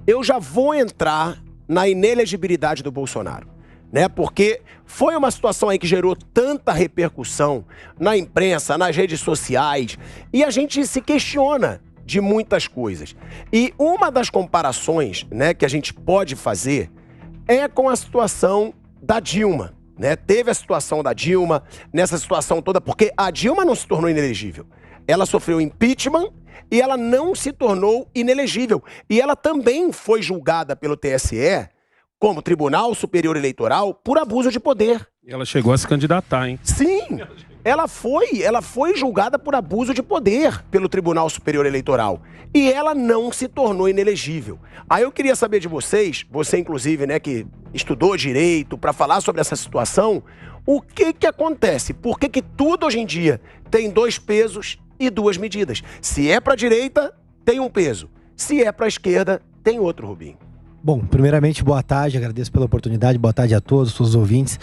eu já vou entrar na inelegibilidade do Bolsonaro, né? Porque foi uma situação aí que gerou tanta repercussão na imprensa, nas redes sociais, e a gente se questiona de muitas coisas. E uma das comparações, né, que a gente pode fazer é com a situação da Dilma, né? Teve a situação da Dilma, nessa situação toda, porque a Dilma não se tornou inelegível. Ela sofreu impeachment e ela não se tornou inelegível. E ela também foi julgada pelo TSE, como Tribunal Superior Eleitoral, por abuso de poder. E ela chegou a se candidatar, hein? Sim, ela foi julgada por abuso de poder pelo Tribunal Superior Eleitoral. E ela não se tornou inelegível. Aí eu queria saber de vocês, você inclusive, né, que estudou direito, para falar sobre essa situação, o que acontece? Por que tudo hoje em dia tem 2 pesos e 2 medidas? Se é para a direita, tem um peso. Se é para a esquerda, tem outro, Rubinho. Bom, primeiramente, boa tarde, agradeço pela oportunidade, boa tarde a todos os ouvintes.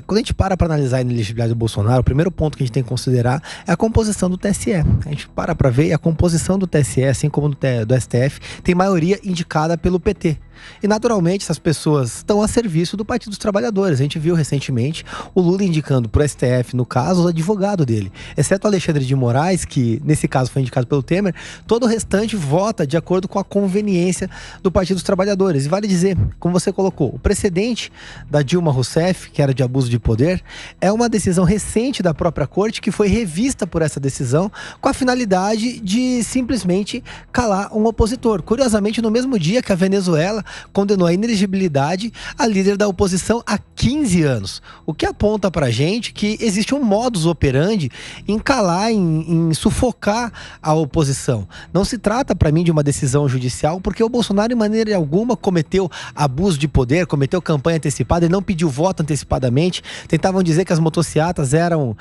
Quando a gente para analisar a inelegibilidade do Bolsonaro, o primeiro ponto que a gente tem que considerar é a composição do TSE. A gente para ver e a composição do TSE, assim como do STF, tem maioria indicada pelo PT. E naturalmente essas pessoas estão a serviço do Partido dos Trabalhadores. A gente viu recentemente o Lula indicando para o STF, no caso, o advogado dele. Exceto o Alexandre de Moraes, que nesse caso foi indicado pelo Temer, todo o restante vota de acordo com a conveniência do Partido dos Trabalhadores. E vale dizer, como você colocou, o precedente da Dilma Rousseff, que era de abuso de poder, é uma decisão recente da própria corte que foi revista por essa decisão com a finalidade de simplesmente calar um opositor. Curiosamente, no mesmo dia que a Venezuela condenou a inelegibilidade a líder da oposição há 15 anos. O que aponta pra gente que existe um modus operandi em calar, em sufocar a oposição. Não se trata pra mim de uma decisão judicial, porque o Bolsonaro, em maneira alguma, cometeu abuso de poder, cometeu campanha antecipada e não pediu voto antecipadamente. Tentavam dizer que as motociatas eram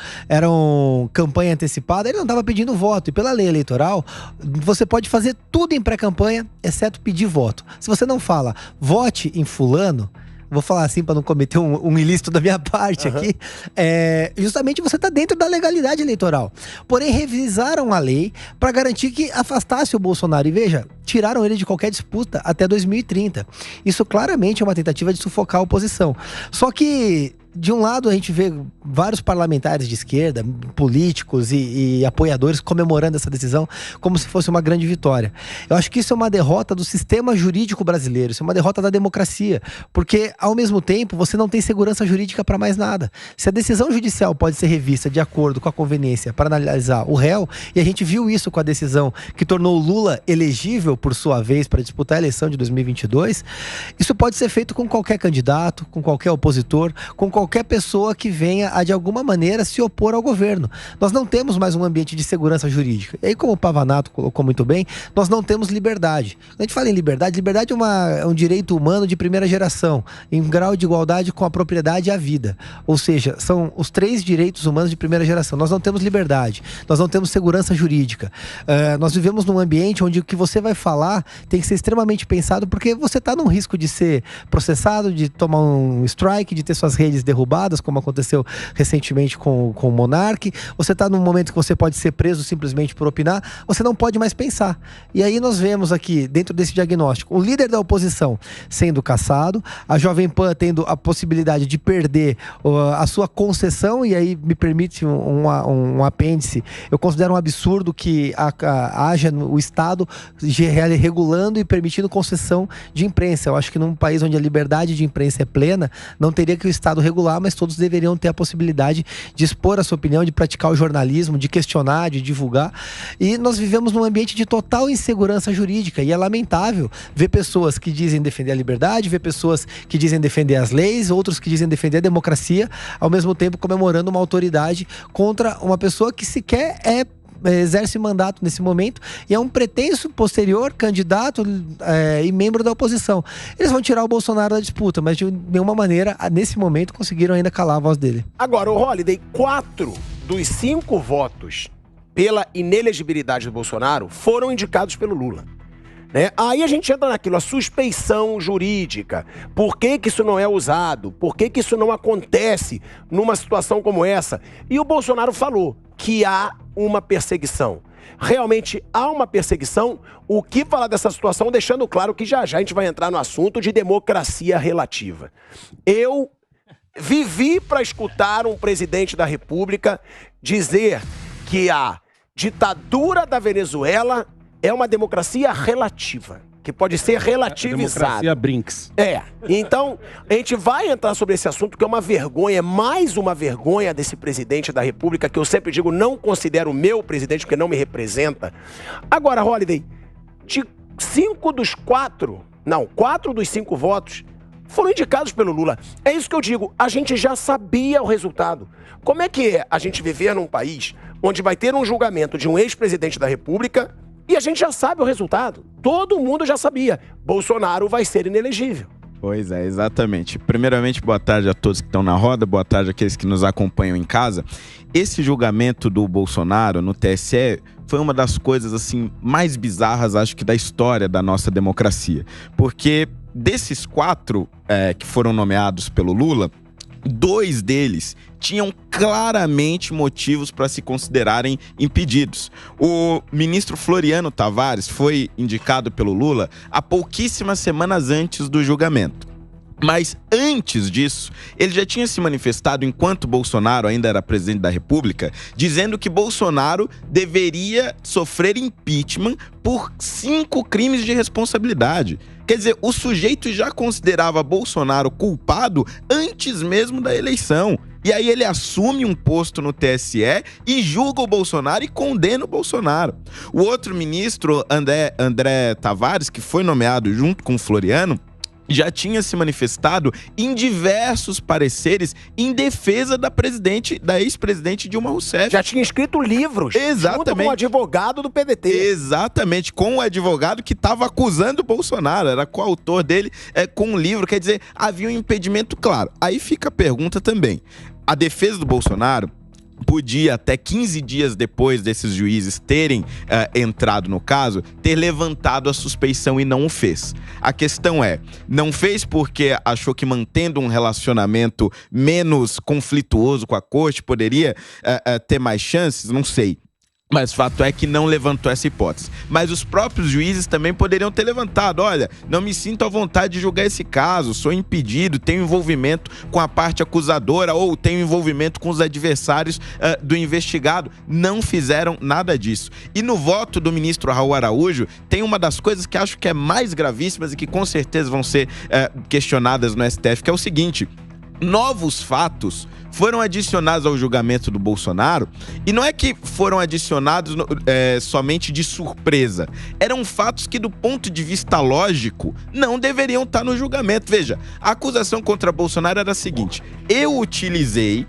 campanha antecipada. Ele não estava pedindo voto. E pela lei eleitoral, você pode fazer tudo em pré-campanha, exceto pedir voto. Se você não fala, vote em fulano, vou falar assim para não cometer um ilícito da minha parte aqui, justamente você está dentro da legalidade eleitoral. Porém, revisaram a lei para garantir que afastasse o Bolsonaro. E veja, tiraram ele de qualquer disputa até 2030. Isso claramente é uma tentativa de sufocar a oposição. Só que, de um lado, a gente vê vários parlamentares de esquerda, políticos e apoiadores comemorando essa decisão como se fosse uma grande vitória. Eu acho que isso é uma derrota do sistema jurídico brasileiro, isso é uma derrota da democracia, porque, ao mesmo tempo, você não tem segurança jurídica para mais nada. Se a decisão judicial pode ser revista de acordo com a conveniência para analisar o réu, e a gente viu isso com a decisão que tornou o Lula elegível, por sua vez, para disputar a eleição de 2022, isso pode ser feito com qualquer candidato, com qualquer opositor, com qualquer pessoa que venha a, de alguma maneira, se opor ao governo. Nós não temos mais um ambiente de segurança jurídica. E aí, como o Pavanato colocou muito bem, nós não temos liberdade. Quando a gente fala em liberdade, liberdade é um direito humano de primeira geração, em grau de igualdade com a propriedade e a vida. Ou seja, são os 3 direitos humanos de primeira geração. Nós não temos liberdade, nós não temos segurança jurídica. Nós vivemos num ambiente onde o que você vai falar tem que ser extremamente pensado, porque você está num risco de ser processado, de tomar um strike, de ter suas redes derrubadas, como aconteceu recentemente com o Monark. Você está num momento que você pode ser preso simplesmente por opinar, você não pode mais pensar. E aí nós vemos aqui, dentro desse diagnóstico, o líder da oposição sendo cassado, a Jovem Pan tendo a possibilidade de perder a sua concessão, e aí me permite um apêndice. Eu considero um absurdo que haja o Estado regulando e permitindo concessão de imprensa. Eu acho que num país onde a liberdade de imprensa é plena, não teria que o Estado regular, mas todos deveriam ter a possibilidade de expor a sua opinião, de praticar o jornalismo, de questionar, de divulgar. E nós vivemos num ambiente de total insegurança jurídica, e é lamentável ver pessoas que dizem defender a liberdade, ver pessoas que dizem defender as leis, outros que dizem defender a democracia, ao mesmo tempo comemorando uma autoridade contra uma pessoa que sequer exerce mandato nesse momento e é um pretenso posterior candidato e membro da oposição. Eles vão tirar o Bolsonaro da disputa, mas de nenhuma maneira, nesse momento, conseguiram ainda calar a voz dele. Agora, o Holliday, 4 dos 5 votos pela inelegibilidade do Bolsonaro foram indicados pelo Lula. Né? Aí a gente entra naquilo, a suspeição jurídica. Por que que isso não é usado? Por que que isso não acontece numa situação como essa? E o Bolsonaro falou que há uma perseguição. realmente há uma perseguição. O que falar dessa situação, deixando claro que já já a gente vai entrar no assunto de democracia relativa. Eu vivi para escutar um presidente da República dizer que a ditadura da Venezuela é uma democracia relativa, que pode ser relativizada. Democracia Brinks. Então, a gente vai entrar sobre esse assunto, que é uma vergonha, mais uma vergonha desse presidente da República, que eu sempre digo, não considero o meu presidente, porque não me representa. Agora, Holliday, de 4 dos 5 votos foram indicados pelo Lula. É isso que eu digo, a gente já sabia o resultado. Como é que é a gente viver num país onde vai ter um julgamento de um ex-presidente da República e a gente já sabe o resultado? Todo mundo já sabia. Bolsonaro vai ser inelegível. Pois é, exatamente. Primeiramente, boa tarde a todos que estão na roda, boa tarde àqueles que nos acompanham em casa. Esse julgamento do Bolsonaro no TSE foi uma das coisas assim mais bizarras, acho que, da história da nossa democracia. Porque desses 4 que foram nomeados pelo Lula, 2 deles tinham claramente motivos para se considerarem impedidos. O ministro Floriano Tavares foi indicado pelo Lula há pouquíssimas semanas antes do julgamento. Mas antes disso, ele já tinha se manifestado, enquanto Bolsonaro ainda era presidente da República, dizendo que Bolsonaro deveria sofrer impeachment por 5 crimes de responsabilidade. Quer dizer, o sujeito já considerava Bolsonaro culpado antes mesmo da eleição. E aí ele assume um posto no TSE e julga o Bolsonaro e condena o Bolsonaro. O outro ministro, André Tavares, que foi nomeado junto com o Floriano, já tinha se manifestado em diversos pareceres em defesa da ex-presidente Dilma Rousseff. Já tinha escrito livros. Exatamente. Junto com o advogado do PDT. Exatamente, com o advogado que estava acusando o Bolsonaro. Era coautor dele com um livro. Quer dizer, havia um impedimento claro. Aí fica a pergunta também. A defesa do Bolsonaro podia, até 15 dias depois desses juízes terem entrado no caso, ter levantado a suspeição e não o fez. A questão é, não fez porque achou que mantendo um relacionamento menos conflituoso com a corte poderia ter mais chances? Não sei. Mas fato é que não levantou essa hipótese. Mas os próprios juízes também poderiam ter levantado. Olha, não me sinto à vontade de julgar esse caso, sou impedido, tenho envolvimento com a parte acusadora ou tenho envolvimento com os adversários do investigado. Não fizeram nada disso. E no voto do ministro Raul Araújo, tem uma das coisas que acho que é mais gravíssimas e que com certeza vão ser questionadas no STF, que é o seguinte: novos fatos foram adicionados ao julgamento do Bolsonaro, e não é que foram adicionados somente de surpresa. Eram fatos que, do ponto de vista lógico, não deveriam estar no julgamento. Veja, a acusação contra Bolsonaro era a seguinte: eu utilizei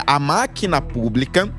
a máquina pública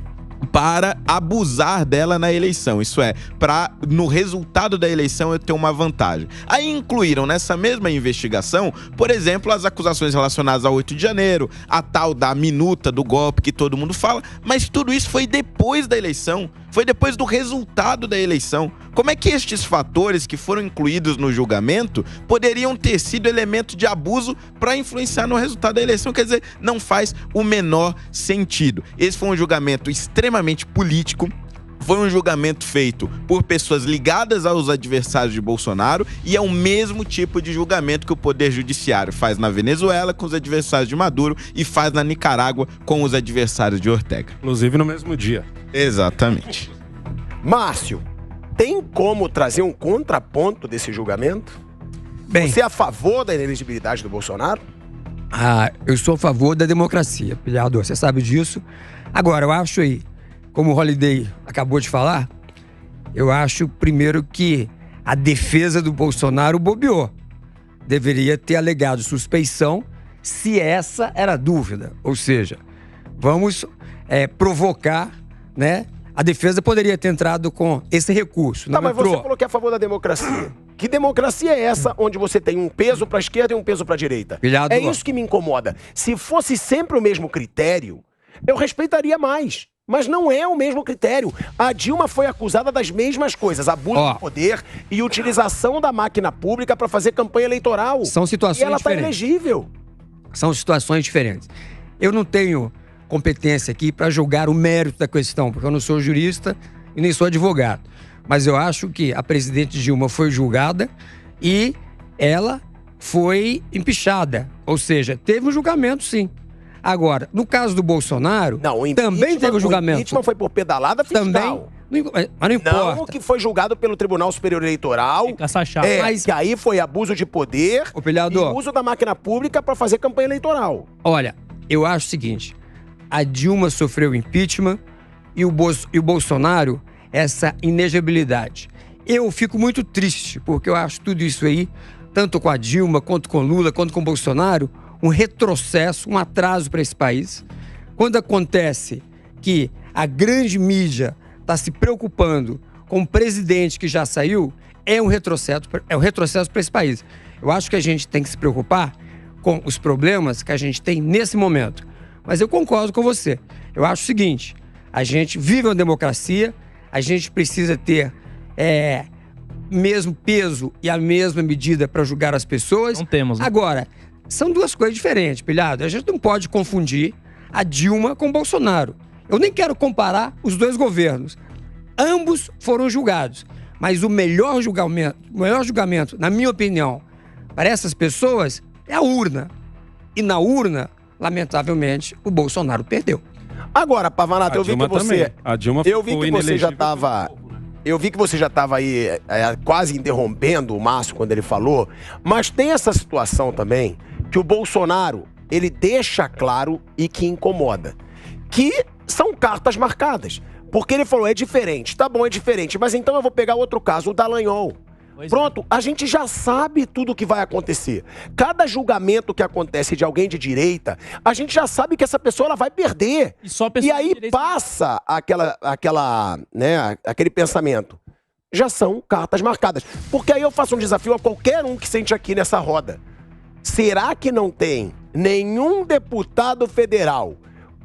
para abusar dela na eleição, isso é, para no resultado da eleição eu ter uma vantagem. Aí incluíram nessa mesma investigação, por exemplo, as acusações relacionadas ao 8 de janeiro, a tal da minuta do golpe que todo mundo fala, mas tudo isso foi depois da eleição, foi depois do resultado da eleição. Como é que estes fatores que foram incluídos no julgamento poderiam ter sido elemento de abuso para influenciar no resultado da eleição? Quer dizer, não faz o menor sentido. Esse foi um julgamento extremamente político. Foi um julgamento feito por pessoas ligadas aos adversários de Bolsonaro e é o mesmo tipo de julgamento que o Poder Judiciário faz na Venezuela com os adversários de Maduro e faz na Nicarágua com os adversários de Ortega. Inclusive no mesmo dia. Exatamente. Márcio, tem como trazer um contraponto desse julgamento? Bem, Você é a favor da inelegibilidade do Bolsonaro? eu sou a favor da democracia, pilhador, você sabe disso. Agora, eu acho aí, como o Holliday acabou de falar, eu acho primeiro que a defesa do Bolsonaro bobeou. Deveria ter alegado suspeição se essa era a dúvida. Ou seja, vamos provocar, né? A defesa poderia ter entrado com esse recurso. Não mas entrou. você falou que é a favor da democracia. Que democracia é essa onde você tem um peso para a esquerda e um peso para a direita? Pilhador. É isso que me incomoda. Se fosse sempre o mesmo critério, eu respeitaria mais. Mas não é o mesmo critério. A Dilma foi acusada das mesmas coisas: abuso de poder e utilização da máquina pública para fazer campanha eleitoral. São situações e ela está diferentes. inelegível. São situações diferentes. Eu não tenho competência aqui para julgar o mérito da questão, porque eu não sou jurista e nem sou advogado. Mas eu acho que a presidente Dilma foi julgada e ela foi empichada. Ou seja, teve um julgamento, sim. Agora, no caso do Bolsonaro, também teve um julgamento. O impeachment foi por pedalada fiscal. Também. Mas não importa. Não, que foi julgado pelo Tribunal Superior Eleitoral. Mas que aí foi abuso de poder e uso da máquina pública para fazer campanha eleitoral. Olha, eu acho o seguinte, a Dilma sofreu impeachment e o Bolsonaro essa inegibilidade. Eu fico muito triste, porque eu acho tudo isso aí, tanto com a Dilma, quanto com Lula, quanto com o Bolsonaro, um retrocesso, um atraso para esse país. Quando acontece que a grande mídia está se preocupando com o presidente que já saiu, é um retrocesso para esse país. Eu acho que a gente tem que se preocupar com os problemas que a gente tem nesse momento. Mas eu concordo com você. Eu acho o seguinte, a gente vive uma democracia, a gente precisa ter mesmo peso e a mesma medida para julgar as pessoas. Não temos, né? Agora, são duas coisas diferentes, pilhado. A gente não pode confundir a Dilma com o Bolsonaro. Eu nem quero comparar os dois governos. Ambos foram julgados. Mas o melhor julgamento, na minha opinião, para essas pessoas é a urna. E na urna, lamentavelmente, o Bolsonaro perdeu. Agora, Pavanato, eu vi que você... A Dilma eu vi que você já inelegível. estava... Eu vi que você já estava aí quase interrompendo o Márcio quando ele falou, mas tem essa situação também que o Bolsonaro, ele deixa claro e que incomoda, que são cartas marcadas. Porque ele falou, é diferente, tá bom, é diferente, mas então eu vou pegar outro caso, o Dallagnol. Pronto, a gente já sabe tudo o que vai acontecer. Cada julgamento que acontece de alguém de direita, a gente já sabe que essa pessoa ela vai perder. E aí passa aquele pensamento. Já são cartas marcadas. Porque aí eu faço um desafio a qualquer um que sente aqui nessa roda. Será que não tem nenhum deputado federal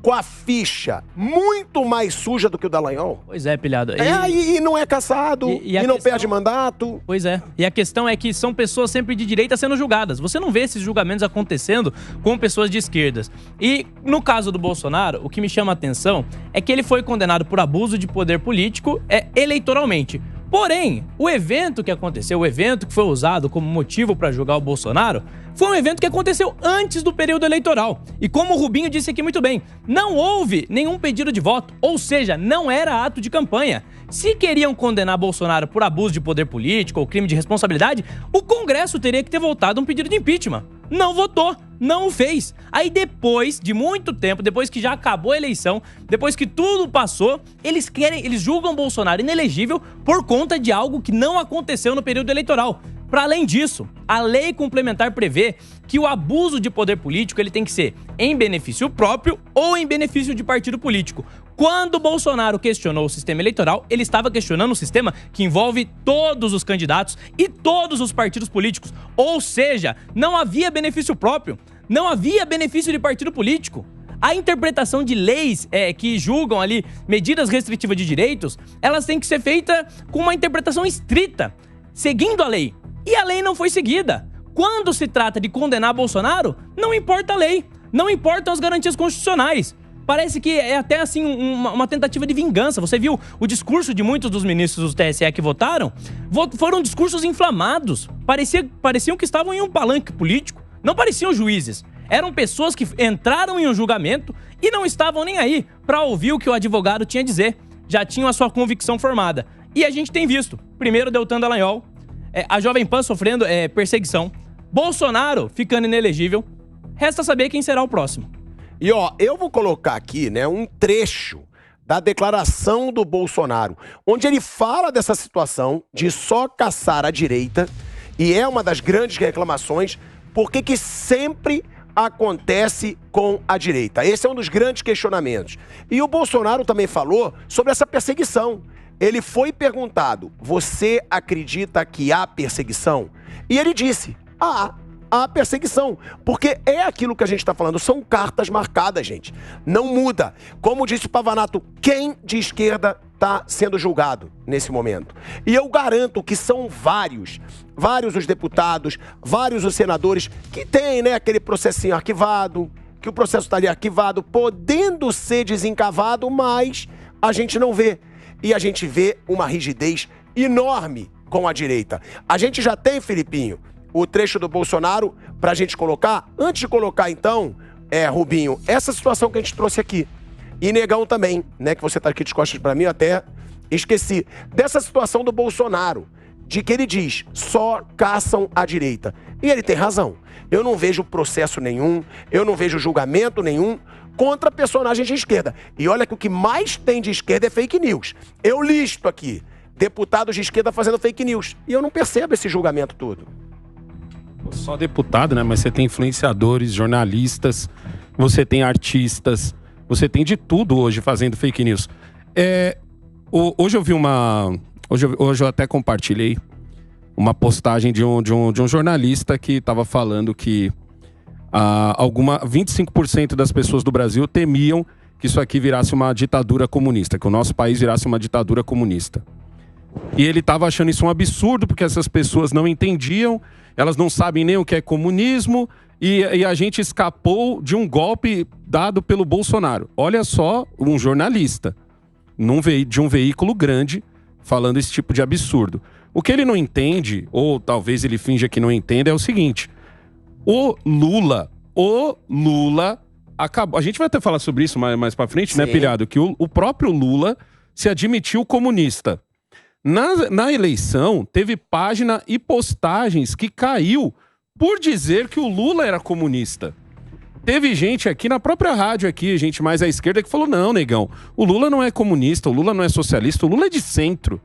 com a ficha muito mais suja do que o Dallagnol? Pois é, pilhado. E não é caçado, e não perde mandato. Pois é. E a questão é que são pessoas sempre de direita sendo julgadas. Você não vê esses julgamentos acontecendo com pessoas de esquerdas. E no caso do Bolsonaro, o que me chama a atenção é que ele foi condenado por abuso de poder político eleitoralmente. Porém, o evento que aconteceu, o evento que foi usado como motivo para julgar o Bolsonaro, foi um evento que aconteceu antes do período eleitoral. E como o Rubinho disse aqui muito bem, não houve nenhum pedido de voto, ou seja, não era ato de campanha. Se queriam condenar Bolsonaro por abuso de poder político ou crime de responsabilidade, o Congresso teria que ter votado um pedido de impeachment. Não votou, não o fez. Aí depois de muito tempo, depois que já acabou a eleição, depois que tudo passou, eles julgam Bolsonaro inelegível por conta de algo que não aconteceu no período eleitoral. Para além disso, a lei complementar prevê que o abuso de poder político ele tem que ser em benefício próprio ou em benefício de partido político. Quando Bolsonaro questionou o sistema eleitoral, ele estava questionando um sistema que envolve todos os candidatos e todos os partidos políticos. Ou seja, não havia benefício próprio, não havia benefício de partido político. A interpretação de leis que julgam ali medidas restritivas de direitos, elas têm que ser feitas com uma interpretação estrita, seguindo a lei. E a lei não foi seguida. Quando se trata de condenar Bolsonaro, não importa a lei, não importam as garantias constitucionais. Parece que é até assim uma tentativa de vingança. Você viu o discurso de muitos dos ministros do TSE que votaram? Foram discursos inflamados. Pareciam que estavam em um palanque político. Não pareciam juízes. Eram pessoas que entraram em um julgamento e não estavam nem aí para ouvir o que o advogado tinha a dizer. Já tinham a sua convicção formada. E a gente tem visto. Primeiro, Deltan Dallagnol. A Jovem Pan sofrendo perseguição. Bolsonaro ficando inelegível. Resta saber quem será o próximo. E eu vou colocar aqui, um trecho da declaração do Bolsonaro, onde ele fala dessa situação de só caçar a direita, e é uma das grandes reclamações, porque que sempre acontece com a direita. Esse é um dos grandes questionamentos. E o Bolsonaro também falou sobre essa perseguição. Ele foi perguntado, você acredita que há perseguição? E ele disse, há perseguição, porque é aquilo que a gente está falando, são cartas marcadas, gente. Não muda. Como disse o Pavanato, quem de esquerda está sendo julgado nesse momento? E eu garanto que são vários os deputados, vários os senadores que têm, aquele processinho arquivado, que o processo está ali arquivado, podendo ser desencavado, mas a gente não vê. e a gente vê uma rigidez enorme com a direita. A gente já tem, Filipinho, o trecho do Bolsonaro pra gente colocar. Antes de colocar, então, Rubinho, essa situação que a gente trouxe aqui. E Negão também, né, que você tá aqui de costas pra mim, eu até esqueci. Dessa situação do Bolsonaro, de que ele diz, só caçam a direita. E ele tem razão. Eu não vejo processo nenhum, eu não vejo julgamento nenhum contra personagens de esquerda. E olha que o que mais tem de esquerda é fake news. Eu listo aqui deputados de esquerda fazendo fake news. E eu não percebo esse julgamento todo. Só deputado, né? Mas você tem influenciadores, jornalistas, você tem artistas, você tem de tudo hoje fazendo fake news. Hoje eu vi uma... Hoje eu até compartilhei uma postagem de um jornalista que estava falando que 25% das pessoas do Brasil temiam que isso aqui virasse uma ditadura comunista, que o nosso país virasse uma ditadura comunista. E ele estava achando isso um absurdo, porque essas pessoas não entendiam, elas não sabem nem o que é comunismo, e a gente escapou de um golpe dado pelo Bolsonaro. Olha só, um jornalista de um veículo grande falando esse tipo de absurdo. O que ele não entende, ou talvez ele finja que não entenda, é o seguinte: o Lula acabou. A gente vai até falar sobre isso mais pra frente, né, Pilhado? Que o próprio Lula se admitiu comunista. Na eleição, teve página e postagens que caiu por dizer que o Lula era comunista. Teve gente aqui na própria rádio, gente mais à esquerda, que falou: não, negão, o Lula não é comunista, o Lula não é socialista, o Lula é de centro.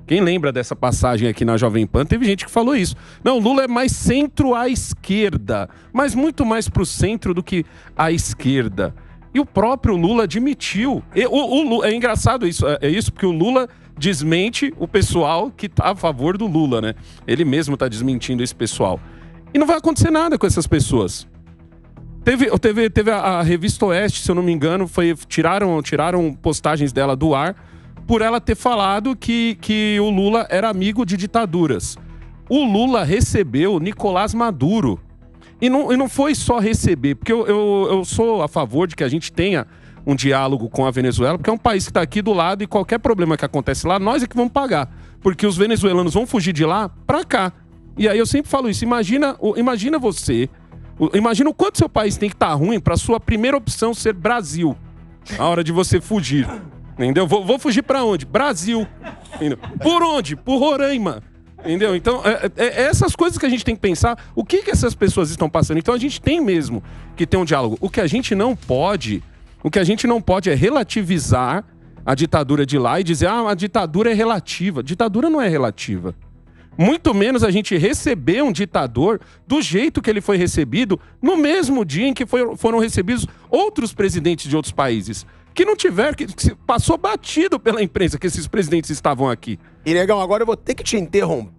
Quem lembra dessa passagem aqui na Jovem Pan, teve gente que falou isso. Não, o Lula é mais centro à esquerda, mas muito mais pro centro do que à esquerda. E o próprio Lula admitiu. É engraçado isso, porque o Lula desmente o pessoal que tá a favor do Lula, né? Ele mesmo tá desmentindo esse pessoal. E não vai acontecer nada com essas pessoas. Teve a Revista Oeste, se eu não me engano, tiraram postagens dela do ar por ela ter falado que o Lula era amigo de ditaduras. O Lula recebeu Nicolás Maduro. E não foi só receber, porque eu sou a favor de que a gente tenha um diálogo com a Venezuela, porque é um país que está aqui do lado e qualquer problema que acontece lá, nós é que vamos pagar. Porque os venezuelanos vão fugir de lá para cá. E aí eu sempre falo isso, imagina o quanto seu país tem que estar ruim para sua primeira opção ser Brasil, na hora de você fugir. Entendeu? Vou fugir para onde? Brasil. Entendeu? Por onde? Por Roraima. Entendeu? Então, essas coisas que a gente tem que pensar, o que essas pessoas estão passando. Então a gente tem mesmo que ter um diálogo. O que a gente não pode é relativizar a ditadura de lá e dizer, a ditadura é relativa. Ditadura não é relativa. Muito menos a gente receber um ditador do jeito que ele foi recebido no mesmo dia em que foram recebidos outros presidentes de outros países. Que não tiveram, que passou batido pela imprensa que esses presidentes estavam aqui. E, Negão, agora eu vou ter que te interromper.